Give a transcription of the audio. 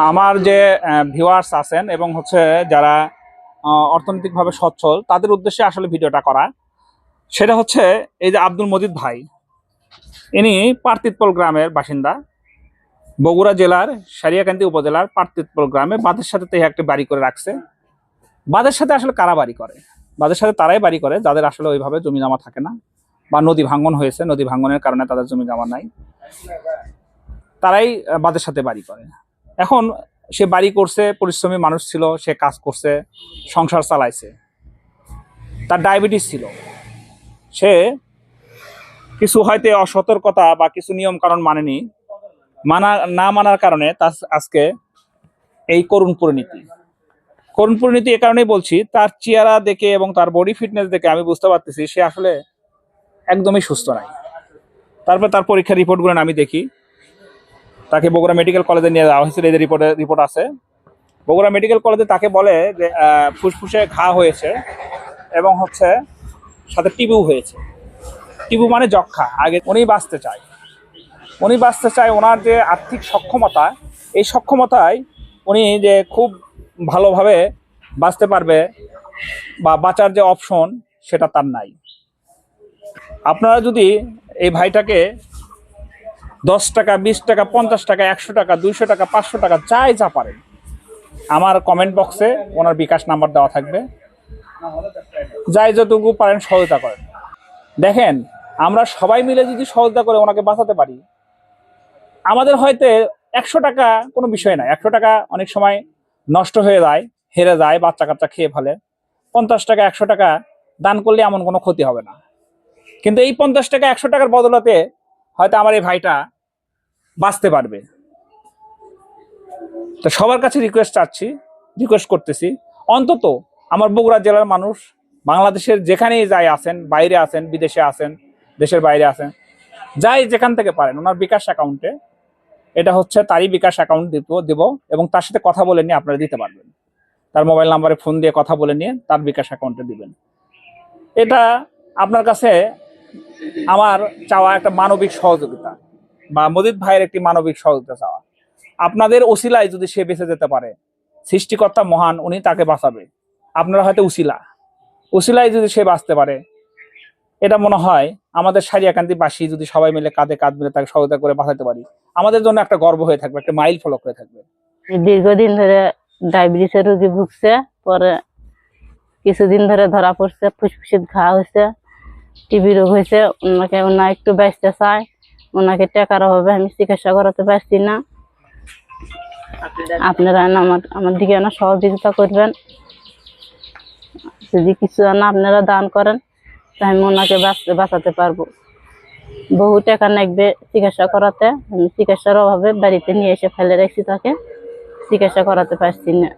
আমার যে ভিউয়ার্স আছেন এবং হচ্ছে যারা অর্থনৈতিকভাবে সচ্ছল তাদের উদ্দেশ্যে আসলে ভিডিওটা করা, সেটা হচ্ছে এই যে আব্দুল মজিদ ভাই, ইনি পার্তিতপল গ্রামের বাসিন্দা, বগুড়া জেলার সারিয়াকান্দি উপজেলার পার্তিতপল গ্রামে বাঁধের সাথে একটি বাড়ি করে রাখছে। বাঁধের সাথে আসলে কারা বাড়ি করে? বাঁধের সাথে তারাই বাড়ি করে যাদের আসলে ওইভাবে জমি জমা থাকে না, বা নদী ভাঙ্গন হয়েছে, নদী ভাঙ্গনের কারণে তাদের জমি জমা নাই, তারাই বাঁধের সাথে বাড়ি করে। এখন সে বাড়ি করছে, পরিশ্রমী মানুষ ছিল, সে কাজ করছে, সংসার চালাইছে, তার ডায়াবেটিস ছিল, সে কিছু হয়তো অসতর্কতা বা কিছু নিয়ম কারণ মানেনি, না মানার কারণে তার আজকে এই করুণ পরিণতি। এ কারণেই বলছি, তার চেহারা দেখে এবং তার বডি ফিটনেস দেখে আমি বুঝতে পারতেছি সে আসলে একদমই সুস্থ নাই। তারপর তার পরীক্ষার রিপোর্টগুলো আমি দেখি, তাকে বগুড়া মেডিকেল কলেজে নিয়ে যাওয়া হয়েছিল, এদের রিপোর্ট আছে। বগুড়া মেডিকেল কলেজে তাকে বলে যে ফুসফুসে ঘা হয়েছে এবং হচ্ছে সাথে টিবু হয়েছে। টিবু মানে যক্ষা। আগে উনি বাঁচতে চায়, ওনার যে আর্থিক সক্ষমতা, এই সক্ষমতায় উনি যে খুব ভালোভাবে বাঁচতে পারবে বা বাঁচার যে অপশন সেটা তার নাই। আপনারা যদি এই ভাইটাকে 10 টাকা, 20 টাকা, 50 টাকা, 100 টাকা, 200 টাকা, 500 টাকা যা পারেন, আমার কমেন্ট বক্সে ওনার বিকাশ নাম্বার দেওয়া থাকবে, যাই যতটুকু পারেন সহায়তা করেন। দেখেন, আমরা সবাই মিলে যদি সহায়তা করে ওনাকে বাঁচাতে পারি, আমাদের হয়তো 100 টাকা কোনো বিষয় না, 100 টাকা অনেক সময় নষ্ট হয়ে যায়, হেরে যায়, বাচ্চা কাচ্চা খেয়ে ফেলে। 50 টাকা, 100 টাকা দান করলে এমন কোনো ক্ষতি হবে না। কিন্তু এই 50 টাকা, 100 টাকার বদলাতে হয়তো আমার এই ভাইটা বাঁচতে পারবে। তো সবার কাছে রিকোয়েস্ট করতেছি, অন্তত আমার বগুড়া জেলার মানুষ, বাংলাদেশের যেখানেই যাই আছেন, বাইরে আছেন, বিদেশে আছেন, দেশের বাইরে আছেন, যাই যেখান থেকে পারেন, ওনার বিকাশ অ্যাকাউন্টে, এটা হচ্ছে তারই বিকাশ অ্যাকাউন্ট দেব এবং তার সাথে কথা বলে নিয়ে আপনারা দিতে পারবেন। তার মোবাইল নাম্বারে ফোন দিয়ে কথা বলে নিয়ে তার বিকাশ অ্যাকাউন্টে দিবেন। এটা আপনার কাছে আমার চাওয়া একটা মানবিক সহযোগিতা, বা মজিদ ভাইয়ের একটি মানবিক সহযোগিতা চাওয়া। আপনাদের ওসিলায় যদি সে বেঁচে যেতে পারে, সৃষ্টিকর্তা মহান, উনি তাকে বাঁচাবে। আপনারা হয়তো উসিলায় যদি সে বাঁচতে পারে, এটা মনে হয় আমাদের সারিয়াকান্দিবাসী যদি সবাই মিলে কাঁধে কাঁধ মিলে তাকে সহায়তা করে বাঁচাতে পারি, আমাদের জন্য একটা গর্ব হয়ে থাকবে, একটা মাইল ফলক হয়ে থাকবে। দীর্ঘদিন ধরে ডায়াবেটিসের রোগী ভুগছে, পরে কিছুদিন ধরে ধরা পড়ছে, ফুসফুসে ঘা হয়েছে, টিবি রোগ হয়েছে। ওনার একটু বাঁচতে চায়, ওনাকে টাকার অভাবে আমি চিকিৎসা করাতে পারছি না। আপনারা আমার দিকে সহযোগিতা করবেন। যদি কিছু আপনারা দান করেন, আমি ওনাকে বাঁচাতে পারবো। বহু টাকা লাগবে চিকিৎসা করাতে, আমি চিকিৎসার অভাবে বাড়িতে নিয়ে এসে ফেলে রেখেছি, তাকে চিকিৎসা করাতে পারছি না।